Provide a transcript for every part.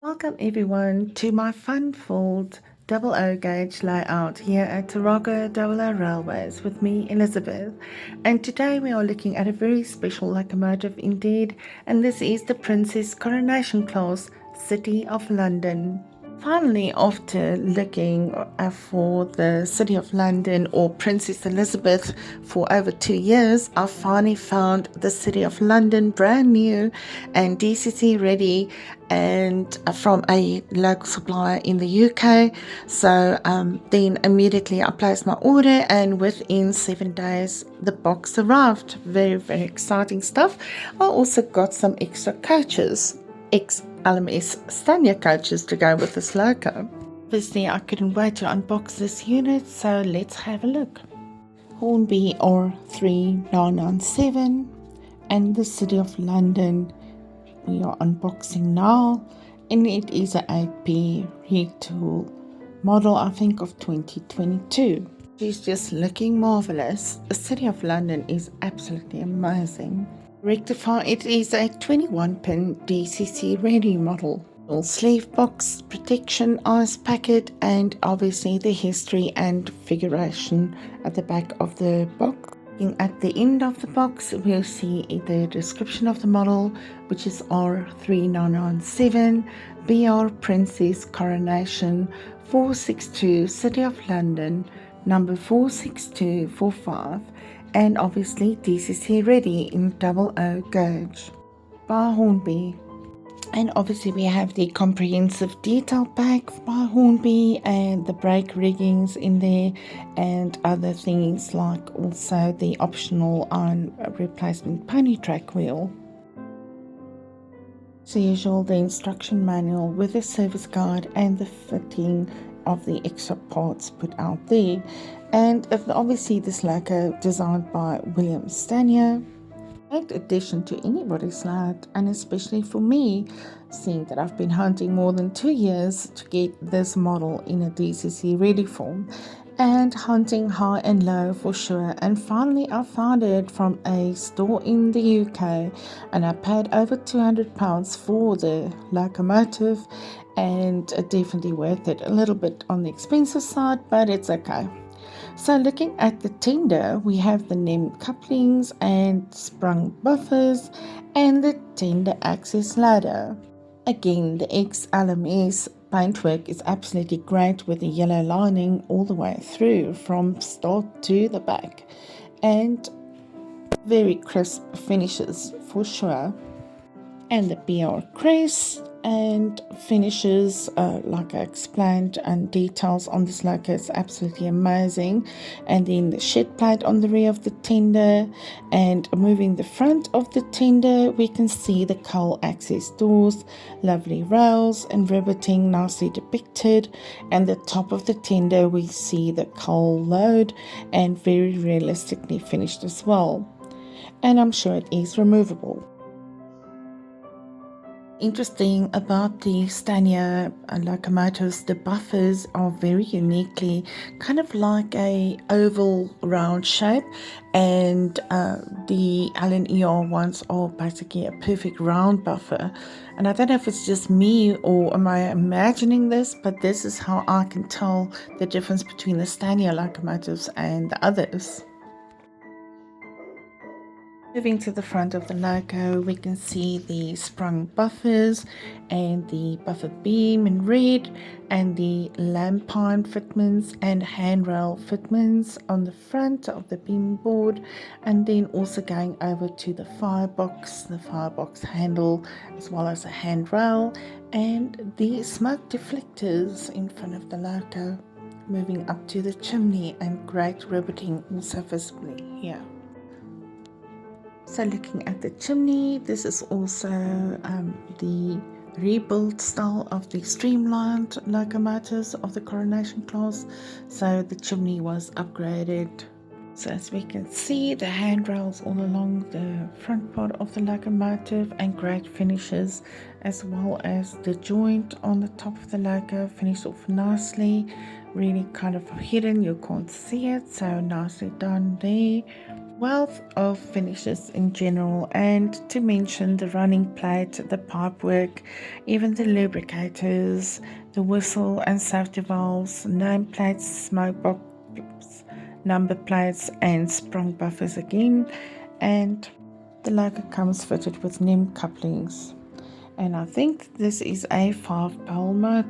Welcome everyone to my fun-filled double O gauge layout here at Taraga Double O Railways with me, Elizabeth. And today we are looking at a very special locomotive indeed, and this is the Princess Coronation Class City of London. Finally, after looking for the City of London or Princess Elizabeth for over 2 years, I finally found the City of London brand new and DCC ready, and from a local supplier in the UK. So then immediately I placed my order, and within 7 days the box arrived. Very, very exciting stuff. I also got some extra coaches, LMS Stania coaches to go with this loco. Obviously I couldn't wait to unbox this unit, so let's have a look. Hornby R3997 and the City of London we are unboxing now, and it is an 8P retool model, I think of 2022. She's just looking marvelous. The City of London is absolutely amazing. Rectify, it is a 21-pin DCC ready model. Sleeve box, protection, ice packet, and obviously the history and figuration at the back of the box. Looking at the end of the box, we'll see the description of the model, which is R3997 BR Princess Coronation 462 City of London, number 46245, and obviously DCC ready in double O gauge by Hornby. And obviously we have the comprehensive detail pack by Hornby and the brake riggings in there and other things like also the optional iron replacement pony track wheel. As usual, the instruction manual with the service guide and the fitting of the extra parts put out there. And obviously this loco designed by William Stania. Great addition to anybody's life, and especially for me, seeing that I've been hunting more than 2 years to get this model in a DCC ready form, and hunting high and low for sure, and finally I found it from a store in the UK, and I paid over £200 for the locomotive, and definitely worth it. A little bit on the expensive side, but it's okay. So looking at the tender, we have the NEM couplings and sprung buffers and the tender access ladder. Again, the XLMS paintwork is absolutely great with the yellow lining all the way through from start to the back, and very crisp finishes for sure. And the BR crest and finishes like I explained, and details on this loco is absolutely amazing. And then the shed plate on the rear of the tender, and moving the front of the tender we can see the coal access doors, lovely rails and riveting nicely depicted, and the top of the tender we see the coal load and very realistically finished as well, and I'm sure it is removable. Interesting about the Stania locomotives, the buffers are very uniquely kind of like a oval round shape, and the LNER ones are basically a perfect round buffer. And I don't know if it's just me or am I imagining this, but this is how I can tell the difference between the Stania locomotives and the others. Moving to the front of the loco, we can see the sprung buffers and the buffer beam in red, and the lampine fitments and handrail fitments on the front of the beam board, and then also going over to the firebox handle, as well as a handrail, and the smoke deflectors in front of the loco. Moving up to the chimney, and great riveting also visibly here. So looking at the chimney, this is also the rebuilt style of the streamlined locomotives of the Coronation class. So the chimney was upgraded. So as we can see, the handrails all along the front part of the locomotive, and great finishes, as well as the joint on the top of the loco finished off nicely, really kind of hidden, you can't see it, so nicely done there. Wealth of finishes in general, and to mention the running plate, the pipework, even the lubricators, the whistle and safety valves, name plates, smoke box, number plates and sprung buffers again, and the logo comes fitted with NIM couplings. And I think this is a 5-pole motor.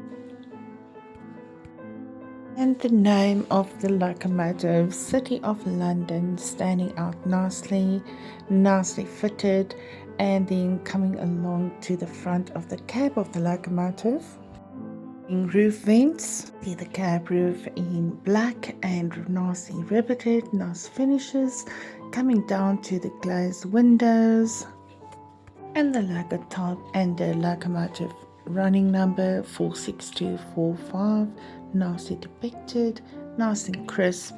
And the name of the locomotive, City of London, standing out nicely fitted, and then coming along to the front of the cab of the locomotive. In roof vents, see the cab roof in black and nicely riveted, nice finishes, coming down to the glazed windows, and the logo type and the locomotive running number 46245, nicely depicted, nice and crisp,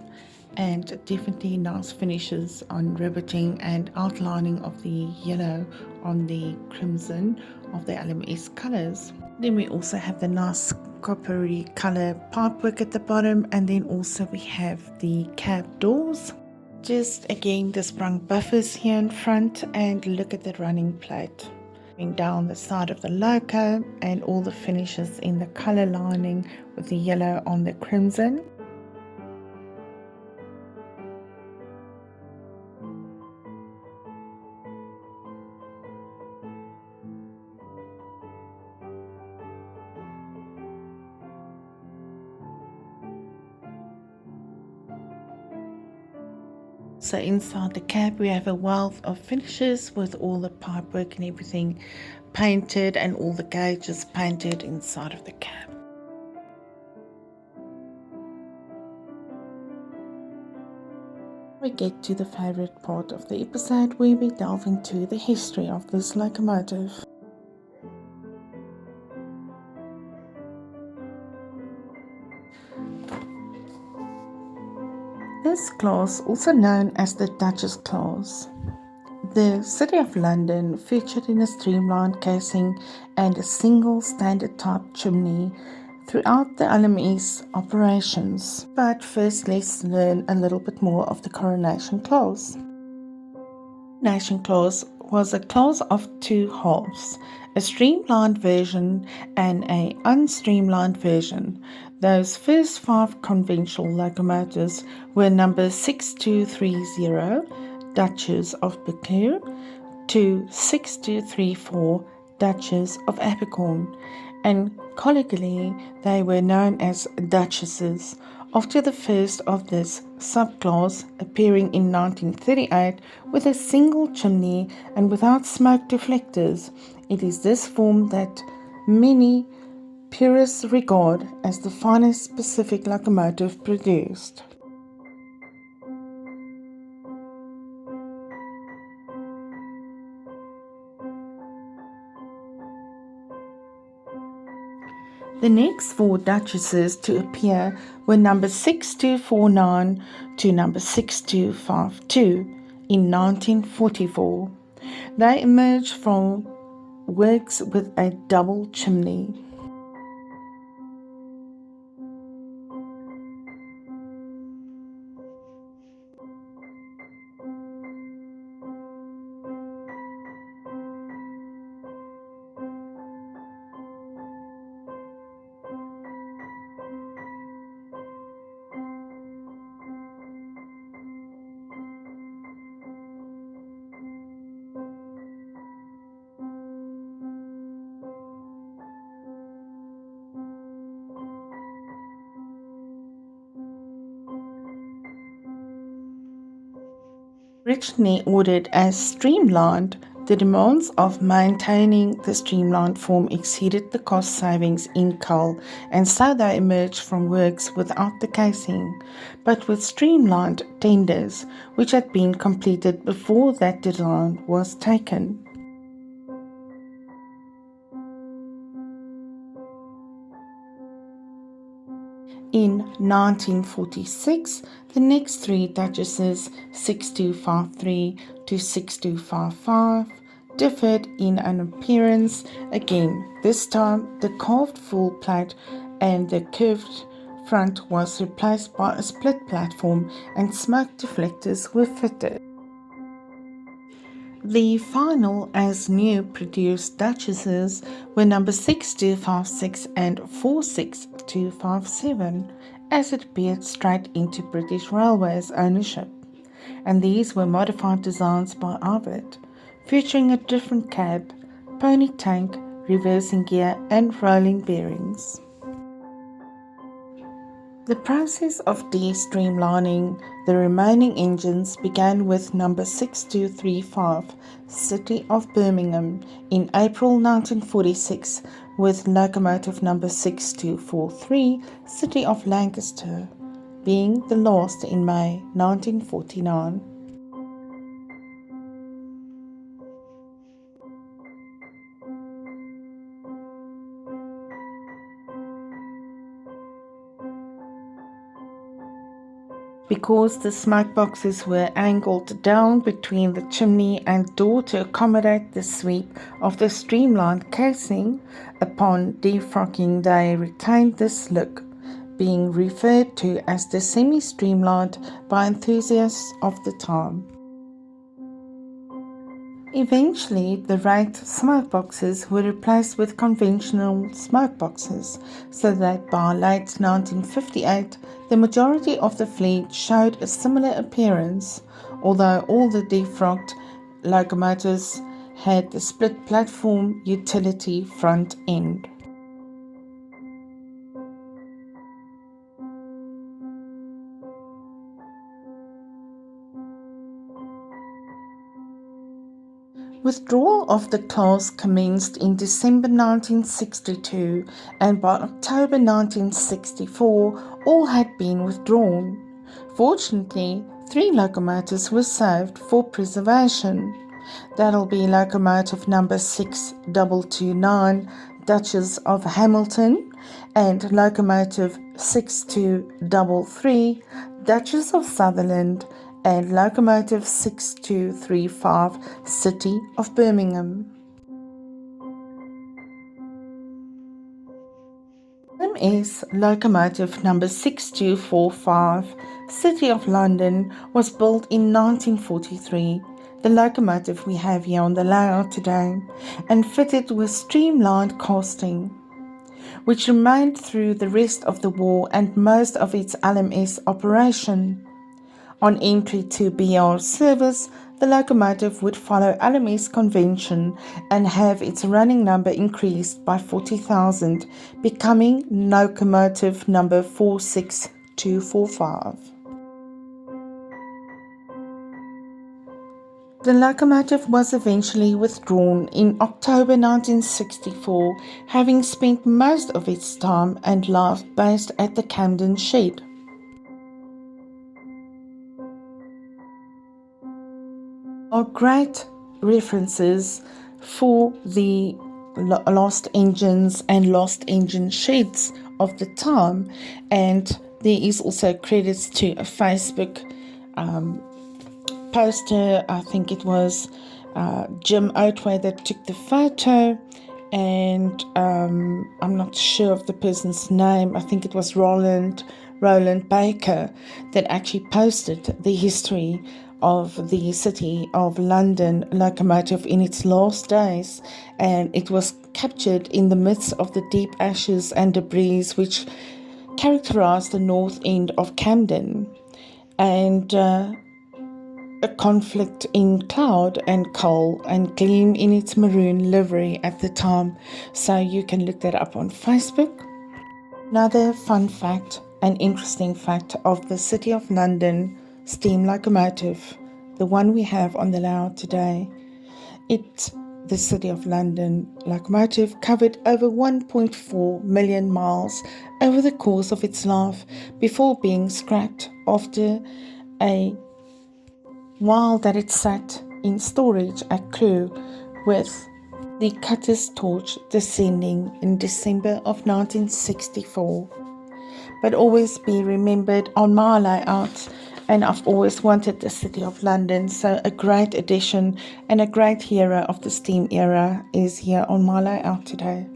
and definitely nice finishes on riveting and outlining of the yellow on the crimson of the LMS colours. Then we also have the nice coppery colour pipework at the bottom, and then also we have the cab doors. Just again the sprung buffers here in front, and look at the running plate. Down the side of the logo and all the finishes in the colour lining with the yellow on the crimson. So inside the cab we have a wealth of finishes with all the pipework and everything painted, and all the gauges painted inside of the cab. We get to the favourite part of the episode where we delve into the history of this locomotive. This class, also known as the Duchess class, the City of London featured in a streamlined casing and a single standard type chimney throughout the LMS operations. But first let's learn a little bit more of the Coronation class. Coronation class was a class of two halves, a streamlined version and an unstreamlined version. Those first 5 conventional locomotives were number 6230 Duchess of Buccleuch to 6234 Duchess of Abercorn, and colloquially they were known as Duchesses, after the first of this subclass appearing in 1938 with a single chimney and without smoke deflectors. It is this form that many purists regard as the finest Pacific locomotive produced. The next 4 Duchesses to appear were number 6249 to number 6252 in 1944. They emerged from works with a double chimney. Originally ordered as streamlined, the demands of maintaining the streamlined form exceeded the cost savings in coal, and so they emerged from works without the casing, but with streamlined tenders, which had been completed before that design was taken. In 1946, the next 3 Duchesses, 6253 to 6255, differed in an appearance. Again, this time the carved full plate and the curved front was replaced by a split platform, and smoke deflectors were fitted. The final as new produced Duchesses were number 6256 and 46257, as it appeared straight into British Railways ownership, and these were modified designs by Arvid, featuring a different cab, pony tank, reversing gear and rolling bearings. The process of de-streamlining the remaining engines began with number 6235 City of Birmingham in April 1946, with locomotive number 6243 City of Lancaster being the last in May 1949. Because the smoke boxes were angled down between the chimney and door to accommodate the sweep of the streamlined casing, upon defrocking they retained this look, being referred to as the semi-streamlined by enthusiasts of the time. Eventually, the raked smoke boxes were replaced with conventional smoke boxes, so that by late 1958, the majority of the fleet showed a similar appearance, although all the defrocked locomotives had the split platform utility front end. Withdrawal of the class commenced in December 1962, and by October 1964 all had been withdrawn. Fortunately, 3 locomotives were saved for preservation. That'll be locomotive number 6229 Duchess of Hamilton and locomotive 6233 Duchess of Sutherland and locomotive 6235 City of Birmingham. LMS locomotive number 6245 City of London was built in 1943, the locomotive we have here on the layout today, and fitted with streamlined casting, which remained through the rest of the war and most of its LMS operation. On entry to BR service, the locomotive would follow LMS convention and have its running number increased by 40,000, becoming locomotive number 46245. The locomotive was eventually withdrawn in October 1964, having spent most of its time and life based at the Camden shed. Are great references for the lost engines and lost engine sheds of the time, and there is also credits to a Facebook poster. I think it was Jim Otway that took the photo, and I'm not sure of the person's name. I think it was Roland Baker that actually posted the history of the City of London locomotive in its last days, and it was captured in the midst of the deep ashes and debris which characterized the north end of Camden, and a conflict in cloud and coal and gleam in its maroon livery at the time. So you can look that up on Facebook. Another fun fact, an interesting fact of the City of London steam locomotive, the one we have on the layout today. The City of London locomotive covered over 1.4 million miles over the course of its life before being scrapped after a while that it sat in storage at Crewe, with the cutter's torch descending in December of 1964. But always be remembered on my layout, and I've always wanted the City of London, so a great addition and a great hero of the steam era is here on my layout today.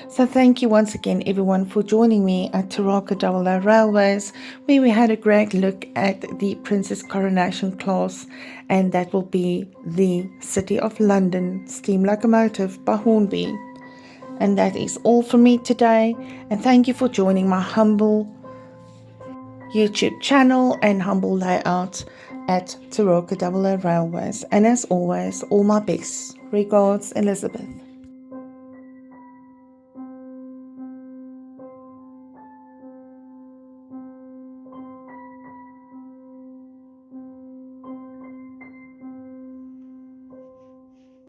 So thank you once again everyone for joining me at Taraka Double O Railways, where we had a great look at the Princess Coronation class, and that will be the City of London steam locomotive by Hornby. And that is all from me today, and thank you for joining my humble YouTube channel and humble layout at Taraka Double O Railways. And as always, all my best. Regards, Elizabeth.